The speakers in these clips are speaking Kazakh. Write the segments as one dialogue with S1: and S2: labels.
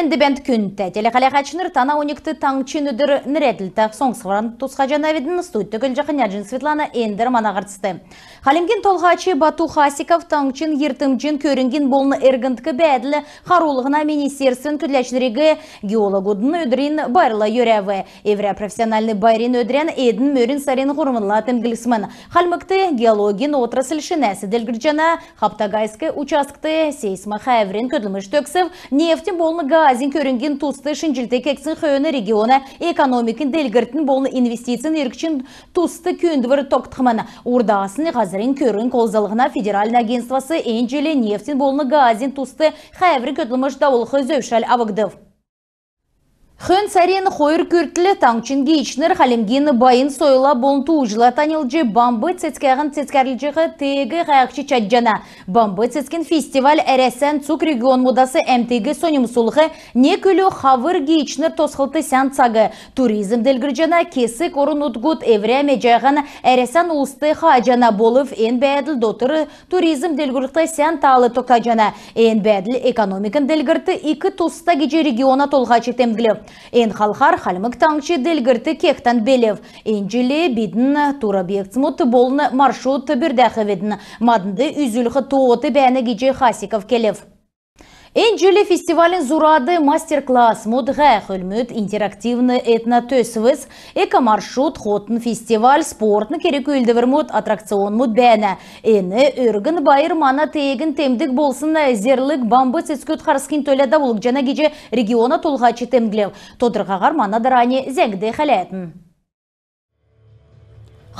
S1: Ендібент күнті. Телекалақачыныр тана 12 таңчын өдір нүретілті соңсығыран тұсқа жанаведін студты көлжақын яджын Светлана Эндер манағыртысты. Халимген толғачы Бату Хасиков таңчын ертімжін көрінген болны әргінткі бәділі қарулығына министерсін күтләшінірегі геологудын өдірін байрыла өрәві. Евря профессиональный байрин өдірен едін мөрін сарин ғұрмынла тімгілісімін. Халмыкты геологин отрасль шинәсі ділгірджана Хаптагайскі участкты сейсма хәврин көділміш төксів нефтін болны газин көрінген тусты шынжілті кексін қойыны региона экономикін ділгіртін болны инвестицин еркшін тусты көндівір тоқтықмын. Урдасыны ғазырын көрін қолзалығына федеральный агентствасы энджелі нефтін болны газин тусты хәврин көділміш дауылқы зөвшәл абығдыв. Хын сарен қойыр көртілі таңчын гейчнер халимген байын сойла болын туғыжыла танылжы бамбы цецкағын цецкарлыжығы тегі қаяқчы чаджана. Бамбы цецкен фестиваль әрәсән цук регион мудасы әмтегі соним сұлғы не көлі хавыр гейчнер тосқылты сән цагы. Туризм ділгіржана кесік орын ұтгұд евря межағын әрәсән ұлысты қажана болып ән бәділ дотыры туризм ділгірікті сән талы тоқтажана. Ән бәділ экономикын ділгірті екі туста геже региона толғачы темгілі. Эн халқар халмык таңчы ділгірті кектан белев. Энджілі бидін турабектсмут болны маршрут бірдәқі ведін. Мадынды үзіліқі тоғыты бәні геже Хасиков келев. Энджелі фестивалін зурады мастер-класс мудға хүлміт интерактивны этно-төсвіз, эко-маршрут, хотын фестиваль, спортны керек өлдівірмұд, аттракцион мұд бәні. Әні өргін байыр мана тегін темдік болсын зерлік бамбы сескөт қарысқын төледі болық жана кеже региона толғачы темгілев. Тодырғағар мана дыране зәңгді қалайтын.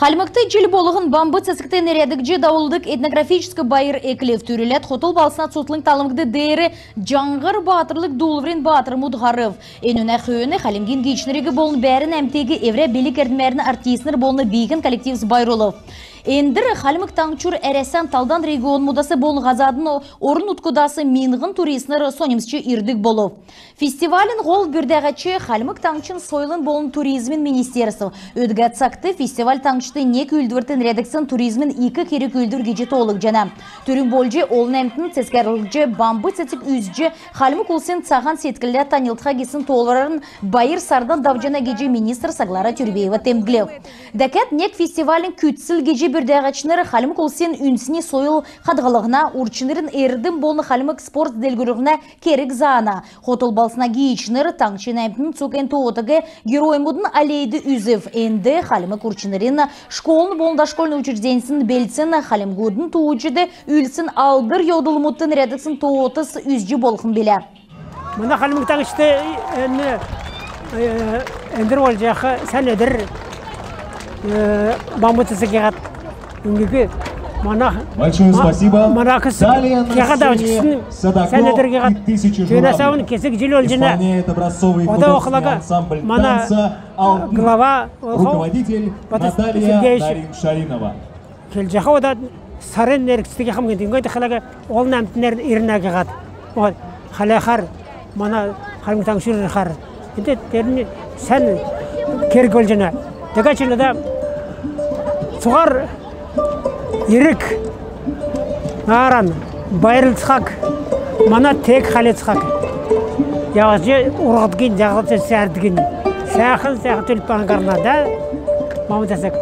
S1: Халмыкты жыл болығын бамбы цесікті нередікжі дауылдық этнографическі байыр әкілев түрілет хотыл балсына цутлың талымықты дейірі жаңғыр батырлық дулврин батыр мұдғарыв. Энуна қойыны халимген гейчнерегі болын бәрін әмтегі евре белік әрдімәрін артиснер болыны бейгін коллективс байролов. Эндір халмык таңчур әрәсән талдан регион мудасы болын ғазадын орын ұткудасы минғын туристнер сонимсчы ирдік болов. Фестивалін ғол бүрдәғачы халмык таңчын сойлын болын туризмін министерсі. Өдгәтсақты фестиваль таңчыты не күлдіртін редаксын туризмін екі кері күлдір геже толық жана. Түрін болжы олын әмтін цескерлікжі бамбы цецік үзжі халмык ұлсын цаған сеткілі танылтға кесін толырарын байыр сардан давжана геже министр Саглара Тюрбеева темгілев. Дәкәт нек фестивалін күтсіл геже бірдәғачыныр халмык ұлсын үнсіне сойыл қадғалығына урчынырын ердім болны халмык спорт делгүрігіне керік зана. Хотыл балсына гейчныр таңчын әмтін цукен тоғытығы героймудын алейді үзів. Энді халмык урчынырын школын болында школьны учрежденсін белсін халимгудын туғычыды үлсін алдыр йодылмуттын редаксын тоғытыс үзжі болқын белі.
S2: Мұна халмык таңшты әндір ол жақы сәл өдір бамбыты сәкеғат үнгігі
S3: большое спасибо. Исполняет образцовый художественный ансамбль танца руководитель Наталья Дарин-Шаринова.
S2: Келжаха ода сарын әркістіге қамген көйті қалаға олын әмтінер ерінәгі қад. Қалақар, мана қалымтаң шүрір қар. Енді теріне сән кер көлжіні. Дегачылыда суғар ерік аран байрылтқақ мана тек қалетқақ яғыз ұрғыткен жағылты сәрдіген сәқын төліппаған қарнада мамытасық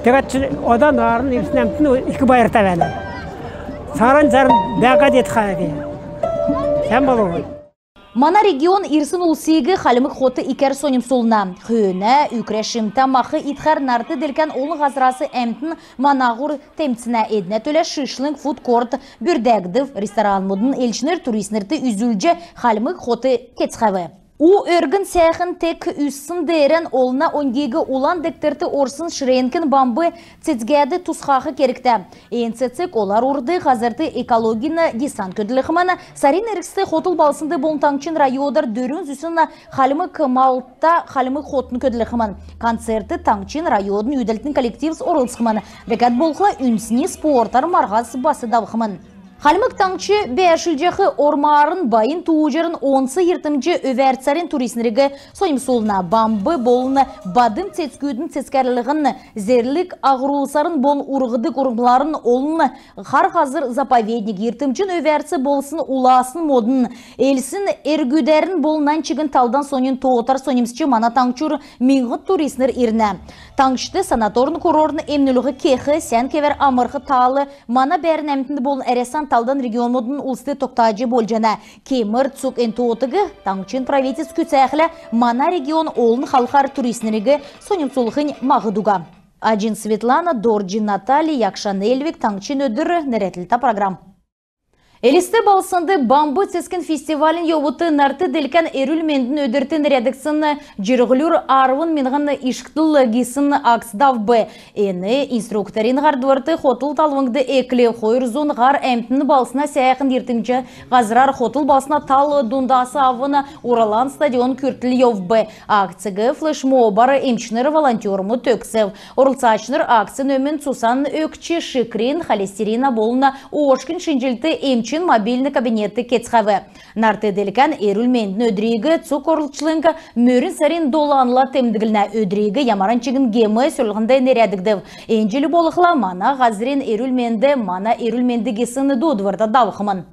S2: дегатшы одан арын ерсін әмтін екі байырта бәлі сарын бәға деді қағаға сән болуы.
S1: Мана регион ирсын улсиги халымык хоты икер соним солна. Хүйіне, үкрешімта мақы итхар нарты делкен олы ғазырасы әмтін манағур темціне едіне төлі шишлың фудкорт бүрдәгдів ресторан мұдын елшінер туристнерді үзілже халымык хоты кетсқавы. У өргін сәхін тек үссін дейрен олына ондегі олан дектерті орсын шыренкін бамбы цецгәді тұсқағы керікті. Ең цецек олар орды ғазырды экологины десан көділіғімана сарин әріксті хотыл балсынды болынтаңчын райодар дөрін зүсін халымык малта халымык хотын көділіғіман. Концерті таңчын райодын үйділтін коллективс орылсықыман. Декат болқыла үнсіне спорттар марғасы басы давықыман. Халмык таңчы бәшілжеқі ормарын байын туужарын онсы ертімжі өверцарин туристнерігі сонимсулына бамбы болыны бадым цецкүйдің цецкерлігін зерлік ағырулсарын бол урғыдық ұрғыларын олыны қар қазыр заповедник ертімжін өверці болсын уласын модын елсін әргүдерін болынан чігін талдан сонын тоғытар сонимсчы мана таңчыр меңғыт туристнер иріне. Таңшты санаторын курорын емнілігі кеқі сән кевер амырқы талы мана бәрін әмтінді болын әресан талдан регион модын улсты тоқтажы болжана. Кемір цук энтуотығы таңчын правительс күцәқілі мана регион олын халқар туристнерігі сонимсулықын мағыдуға. Аджин Светлана, Дорджин Натали, Якшан Эльвик, таңчын өдір нәретілті программ. Элисте балсынды бамбы цескен фестивалін йовуты нарты делкен эрүлмендін өдіртін рядықсын жирғылюр арвын менғын ишқтыл гисын аксдав бі. Эні инструкторин ғардуарты хотыл талвыңды экле қойыр зон ғар әмтін балсына сәяқын ертімчі ғазырар хотыл балсына тал дундасы авыны Уралан стадион күртіл йов бі. Акцығы флешмобары емчінір волонтермы төксів. Орылсачыныр акцин өмін Сусан өкчі шикрин холестерина болына оошкин шинжилті емчі мобильный кабинеты кетсхавы. Нарты делкен эрүлмендін өдрегі цукорлчылыңға мөрін сарин доланла темдігіліне өдрегі ямаранчығын гемі сөлғындай нерядігдів. Энджілі болықла мана ғазырин эрүлменді мана эрүлменді кесіні додварда давықымын.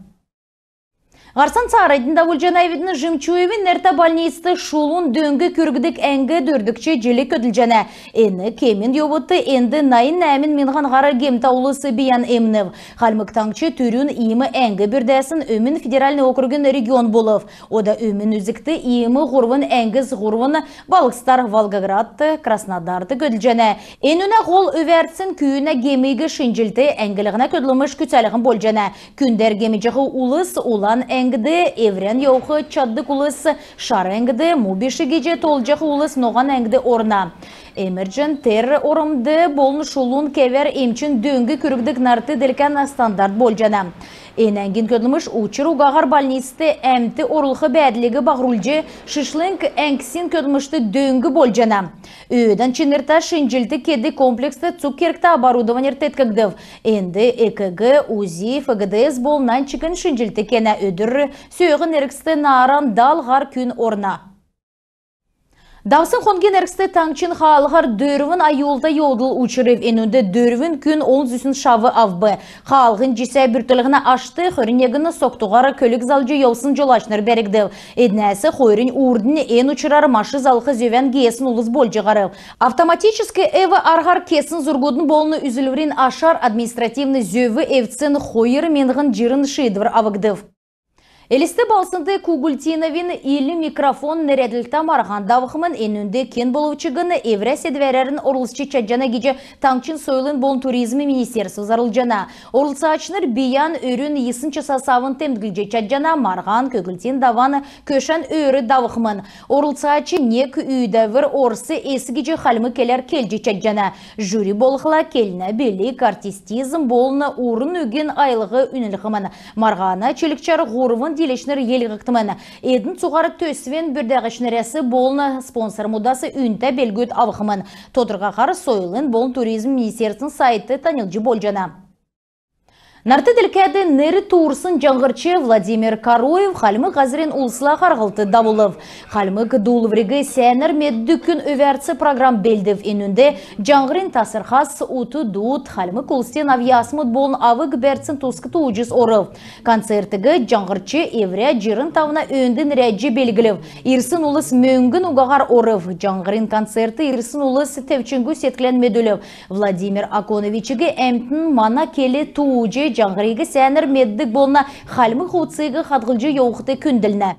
S1: Ғарсан царайдында вұлжанайвидіні жымчуевін нәрті больницты шулун дөңгі көргідік әңгі дөрдікче желі көділжана. Әні кемін йовыты әнді найын әмін менған ғары гемтаулысы биян әмінів. Қалмықтаңчы түрін иімі әңгі бірдәсін өмін федеральный округын регион болов. Ода өмін үзікті иімі ғұрвын әңгіз ғұрвын Балықстар, Волгоградты, Краснодарды көділжана. Әніне ғол өверсін күйіне гемейгі шинжилті әңгілігіне көділіміш күтсәліғін болжана. Күндер гемейжіғі улыс улан әңгіді, еврен йоқы чаддық улыс шар әңгіді, мубиші геже толжақы улыс ноған әңгіді орна. Эмерджен тер орымды болын шулун кевер емчін дөңгі күрігдік нарты делкен стандарт болжана. Энәңгін көділміш учыр уғағар больницты әмті орылғы бәділігі бағрулжы шышлынг әңксін көділмішті дөңгі болжана. Өйден чынырта шинжилті кеді комплексті цукеркті оборудованер теткігдів. Энді ЭКГ, УЗИ, ФГДС болынан чықын шинжилті кені өдір сөйғын әріксті наран далғар күн орна. Давсын қонген әркісті таңчын қалығар дөрвін айолда йодыл учырып, енуді дөрвін күн ол зүсін шавы авбы. Қалығын жесе бүртілігіні ашты, қөрінегіні соқтуғары көлік залжы йоусын жолашныр бәрігділ. Еднәсі қойрын урдын ен учырары машы залқы зөвен гейесін ұлыз болжығарып. Автоматическі әві арғар кесін зұргудын болыны үзілврин ашар административны зөві әвцін қойыр менғын жирын шидвір авығдыв. Элисте балсынды Кугультиновин или микрофон неряділті марған давықымын енінде кен болуычығыны евре седверерін орылсчы чаджана геже таңчын сойлын болын туризмі министерсі зарылжана. Орылсы ачыныр биян өрін есінші сасавын темдгілже чаджана марған Кугультин даваны көшен өрі давықымын. Орылсы ачы нек үйдәвір орсы есі геже қалымы келер келже чаджана. Жюри болықла келіне белік артистизм болыны урын өген айлығы үніліғымын. Марғана чөлікчар ғорывын делешнер елгіқтімін. Едін суғары төсвен бүрдәғішнересі болын спонсор мудасы үнті белгөт авықымын. Тодырға қары сойлын болын туризм министерсінің сайты танылжы болжана. Нарты делкәді нері туырсын жаңғырчы Владимир Кароев қалымы ғазірен ұлсыла қарғылты давылып. Қалымы дұлыврегі сәнір меддүкін өверці программ белдів енінде жаңғырын тасырхас ұты дұт қалымы күлістен авиасымыд болын авыг бәртсін тұсқы туыжыз орып. Концертігі жаңғырчы евре жирын тавына өндін рәджі белгілів. Ирсын ұлыс мөңгін ұғағар орып. Жаңғырын концерті ирсын ұлыс тәвчінгу сеткілен медулів. Владимир Аконовичігі әмтін мана келі туыжы жаңғырығы сәнір меддік болына қалымы құтсыйғы қатғылжы еуқыты күнділіне.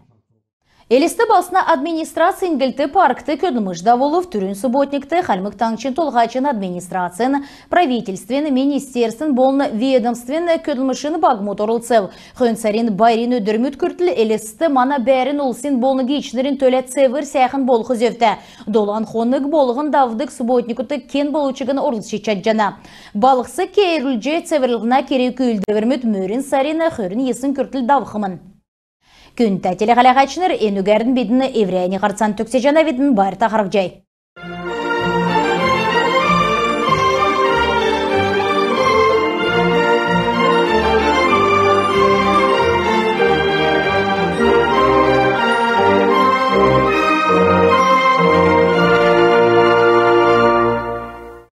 S1: Элисті басына администрация ингілті паркты көдімішда болып, түрін субботникті қалмық таңчын толғачын администрацияны, правительствен, министерствен болны ведомствен көдімішін бағмут орылсып. Хөнсарин байрин өдірміт күртілі Элисті мана бәрін ұлсын болны гейчінерін төлет севір сәйқын болғы зөфті. Долан қонық болғын давдық субботникіті кен болучығын орылшы чаджана. Балықсы кейрілже цевірлігіна керек үлдіверміт мөрін сарина хөрін есін күртіл давқымын. Күн тәтелі қалағачыныр, енугәрдің бедіні еврейні қарцан төксе жана бедін бар тақырық жай.